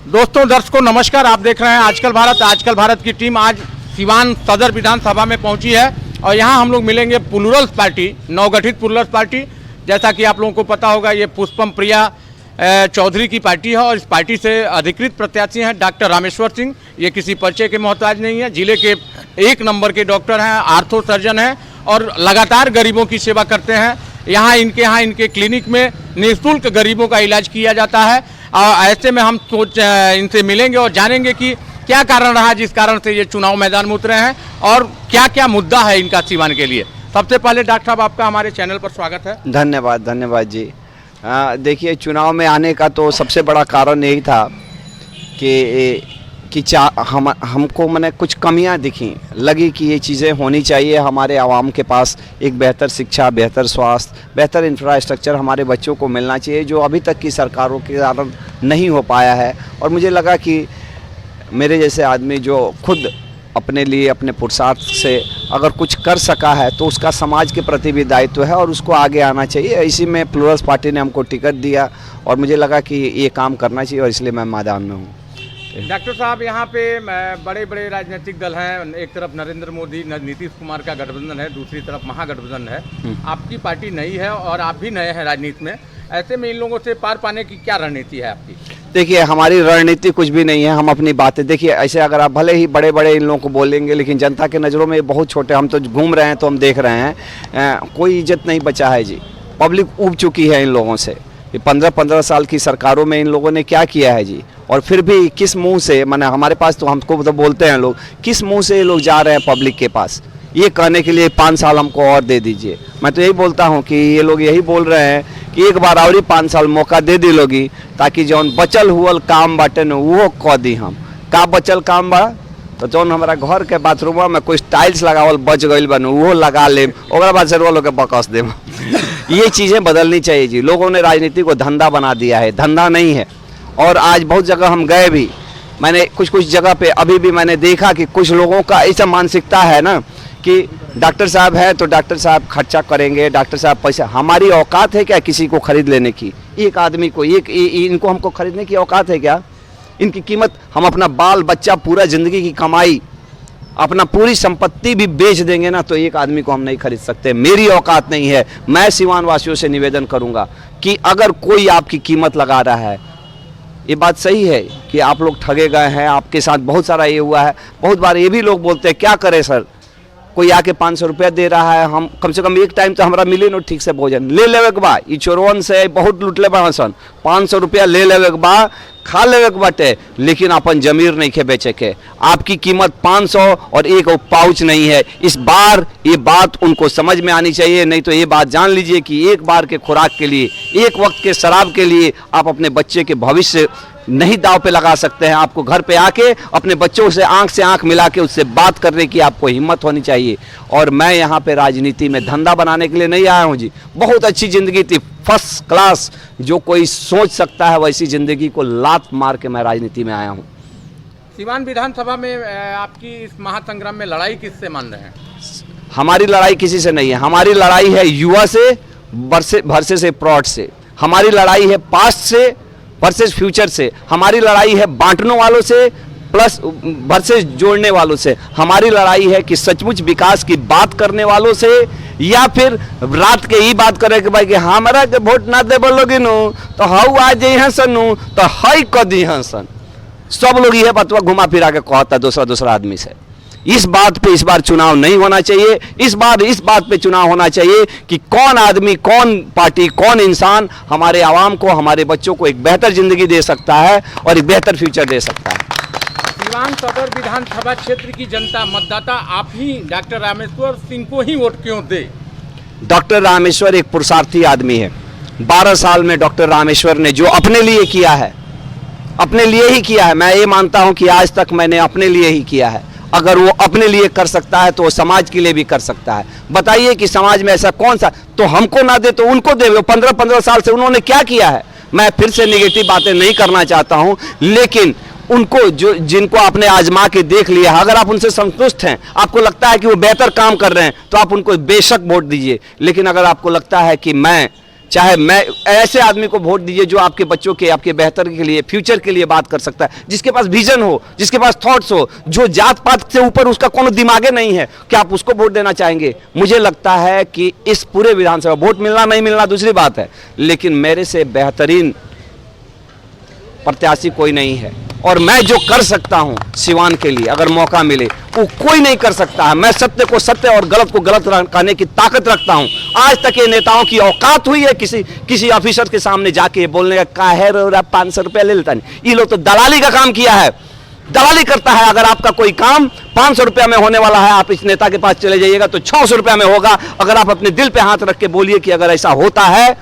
दोस्तों दर्शकों नमस्कार। आप देख रहे हैं आजकल भारत की टीम आज सिवान सदर विधानसभा में पहुंची है और यहां हम लोग मिलेंगे प्लूरल्स पार्टी, नवगठित प्लूरल्स पार्टी। जैसा कि आप लोगों को पता होगा ये पुष्पम प्रिया चौधरी की पार्टी है और इस पार्टी से अधिकृत प्रत्याशी हैं डॉक्टर रामेश्वर सिंह। ये किसी परिचय के मोहताज नहीं है, जिले के 1 नंबर के डॉक्टर हैं, आर्थो सर्जन हैं और लगातार गरीबों की सेवा करते हैं। यहाँ इनके क्लिनिक में निःशुल्क गरीबों का इलाज किया जाता है। ऐसे में हम इनसे मिलेंगे और जानेंगे कि क्या कारण रहा जिस कारण से ये चुनाव मैदान में उतरे हैं और क्या क्या मुद्दा है इनका सिवान के लिए। सबसे पहले डॉक्टर साहब आपका हमारे चैनल पर स्वागत है। धन्यवाद जी। देखिए, चुनाव में आने का तो सबसे बड़ा कारण यही था कि हमको मैंने कुछ कमियां दिखी, लगी कि ये चीज़ें होनी चाहिए। हमारे आवाम के पास एक बेहतर शिक्षा, बेहतर स्वास्थ्य, बेहतर इंफ्रास्ट्रक्चर हमारे बच्चों को मिलना चाहिए, जो अभी तक की सरकारों के कारण नहीं हो पाया है। और मुझे लगा कि मेरे जैसे आदमी जो खुद अपने लिए अपने पुरुषार्थ से अगर कुछ कर सका है तो उसका समाज के प्रति भी दायित्व है और उसको आगे आना चाहिए। इसी में प्लूरल्स पार्टी ने हमको टिकट दिया और मुझे लगा कि ये काम करना चाहिए और इसलिए मैं मैदान में हूँ। डॉक्टर साहब, यहाँ पे बड़े बड़े राजनीतिक दल हैं। एक तरफ नरेंद्र मोदी नीतीश कुमार का गठबंधन है, दूसरी तरफ महागठबंधन है। आपकी पार्टी नई है और आप भी नए हैं राजनीति में। ऐसे में इन लोगों से पार पाने की क्या रणनीति है आपकी? देखिए, हमारी रणनीति कुछ भी नहीं है। हम अपनी बातें, देखिए ऐसे अगर आप भले ही बड़े बड़े इन लोगों को बोलेंगे, लेकिन जनता के नज़रों में बहुत छोटे। हम तो घूम रहे हैं तो हम देख रहे हैं कोई इज्जत नहीं बचा है जी। पब्लिक ऊब चुकी है इन लोगों से। 15-15 साल की सरकारों में इन लोगों ने क्या किया है जी। और फिर भी किस मुंह से, माने हमारे पास तो हमको तो बोलते हैं लोग, किस मुंह से ये लोग जा रहे हैं पब्लिक के पास ये कहने के लिए 5 साल हमको और दे दीजिए। मैं तो यही बोलता हूँ कि ये लोग यही बोल रहे हैं कि एक बार और ही 5 साल मौका दे दी लोगी, ताकि जौन बचल हुआ काम बाटे न वो कह दी। हम का बचल काम बा तो जौन हमारा घर के बाथरूम में कुछ टाइल्स लगावल बच गई बन वो लगा लेम, ओकरा बाद से लोग के बकस देम। ये चीज़ें बदलनी चाहिए जी। लोगों ने राजनीति को धंधा बना दिया है, धंधा नहीं है। और आज बहुत जगह हम गए भी, मैंने कुछ जगह पे अभी भी मैंने देखा कि कुछ लोगों का ऐसा मानसिकता है ना कि डॉक्टर साहब है तो डॉक्टर साहब खर्चा करेंगे, डॉक्टर साहब पैसा। हमारी औकात है क्या किसी को खरीद लेने की? एक आदमी को इनको हमको खरीदने की औकात है क्या? इनकी कीमत हम अपना बाल बच्चा, पूरा ज़िंदगी की कमाई, अपना पूरी संपत्ति भी बेच देंगे ना तो एक आदमी को हम नहीं खरीद सकते। मेरी औकात नहीं है। मैं सिवान वासियों से निवेदन करूंगा कि अगर कोई आपकी कीमत लगा रहा है, ये बात सही है कि आप लोग ठगे गए हैं, आपके साथ बहुत सारा ये हुआ है। बहुत बार ये भी लोग बोलते हैं क्या करें सर, कोई आके 500 रुपया दे रहा है, हम कम से कम एक टाइम तो हमारा मिले न ठीक से भोजन ले लेवे के बा। ये चोरवन से बहुत लुटले बा सन, 500 रुपया ले लेवे के बा, खा लेवे के बाटे, लेकिन अपन जमीर नहीं के बेचे के। आपकी कीमत 500 और एक पाउच नहीं है। इस बार ये बात उनको समझ में आनी चाहिए, नहीं तो ये बात जान लीजिए कि एक बार के खुराक के लिए, एक वक्त के शराब के लिए आप अपने बच्चे के भविष्य नहीं दाव पे लगा सकते हैं। आपको घर पे आके अपने बच्चों से आंख मिला के उससे बात करने की आपको हिम्मत होनी चाहिए। और मैं यहाँ पे राजनीति में धंधा बनाने के लिए नहीं आया हूँ जी। बहुत अच्छी ज़िंदगी थी, फर्स्ट क्लास, जो कोई सोच सकता है वैसी ज़िंदगी को लात मार के मैं राजनीति में आया हूँ। सिवान विधानसभा में आपकी इस महासंग्राम में लड़ाई किससे मान रहे हैं? हमारी लड़ाई किसी से नहीं है। हमारी लड़ाई है युवा से वर्सेस प्रौढ़ से। हमारी लड़ाई है पास्ट से वर्सेस फ्यूचर से। हमारी लड़ाई है बांटने वालों से प्लस वर्सेस जोड़ने वालों से। हमारी लड़ाई है कि सचमुच विकास की बात करने वालों से, या फिर रात के ही बात करे कि भाई कि हमारा के वोट ना दे बोलोगे नो तो हाउ आ जाइए सन तो हाई कर दी हैं सन। सब लोग ये बतवा घुमा फिरा के कहता दूसरा आदमी से। इस बात पे इस बार चुनाव नहीं होना चाहिए। इस बार इस बात पे चुनाव होना चाहिए कि कौन आदमी, कौन पार्टी, कौन इंसान हमारे आवाम को, हमारे बच्चों को एक बेहतर जिंदगी दे सकता है और एक बेहतर फ्यूचर दे सकता है। सिवान सदर विधानसभा क्षेत्र की जनता, मतदाता आप ही डॉक्टर रामेश्वर सिंह को ही वोट क्यों दे? डॉक्टर रामेश्वर एक पुरुषार्थी आदमी है। 12 साल में डॉक्टर रामेश्वर ने जो अपने लिए किया है, अपने लिए ही किया है। मैं ये मानता हूं कि आज तक मैंने अपने लिए ही किया है। अगर वो अपने लिए कर सकता है तो वो समाज के लिए भी कर सकता है। बताइए कि समाज में ऐसा कौन सा, तो हमको ना दे तो उनको दे। 15-15 साल से उन्होंने क्या किया है? मैं फिर से नेगेटिव बातें नहीं करना चाहता हूं, लेकिन उनको जो जिनको आपने आजमा के देख लिया, अगर आप उनसे संतुष्ट हैं, आपको लगता है कि वो बेहतर काम कर रहे हैं, तो आप उनको बेशक वोट दीजिए। लेकिन अगर आपको लगता है कि मैं चाहे मैं ऐसे आदमी को वोट दीजिए जो आपके बच्चों के, आपके बेहतर के लिए, फ्यूचर के लिए बात कर सकता है, जिसके पास विजन हो, जिसके पास थॉट्स हो, जो जात पात से ऊपर उसका कोनो दिमागे नहीं है। क्या आप उसको वोट देना चाहेंगे? मुझे लगता है कि इस पूरे विधानसभा, वोट मिलना नहीं मिलना दूसरी बात है, लेकिन मेरे से बेहतरीन प्रत्याशी कोई नहीं है। और मैं जो कर सकता हूं सिवान के लिए, अगर मौका मिले, वो कोई नहीं कर सकता है। मैं सत्य को सत्य और गलत को गलत कहने की ताकत रखता हूं। आज तक ये नेताओं की औकात हुई है किसी ऑफिसर के सामने जाके बोलने का, काहे रो रहा 500 रुपया ले लेता नहीं। ये लोग तो दलाली का काम किया है, दलाली करता है। अगर आपका कोई काम 500 रुपया में होने वाला है, आप इस नेता के पास चले जाइएगा तो 600 रुपया में होगा। अगर आप अपने दिल पे हाथ रख के बोलिए कि अगर ऐसा होता है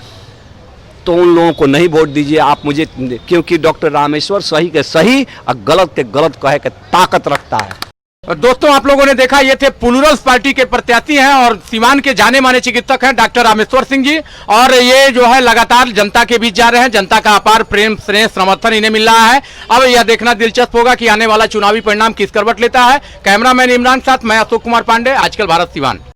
तो उन लोगों को नहीं वोट दीजिए आप मुझे, क्योंकि डॉक्टर रामेश्वर सही के सही और गलत के गलत कहे के ताकत रखता है। दोस्तों, आप लोगों ने देखा, ये थे प्लूरल्स पार्टी के प्रत्याशी हैं और सीवान के जाने माने चिकित्सक हैं डॉक्टर रामेश्वर सिंह जी। और ये जो है लगातार जनता के बीच जा रहे हैं, जनता का अपार प्रेम स्नेह समर्थन इन्हें मिल रहा है। अब यह देखना दिलचस्प होगा कि आने वाला चुनावी परिणाम किस करवट लेता है। कैमरामैन इमरान के साथ मैं अशोक कुमार पांडे, आजकल भारत, सीवान।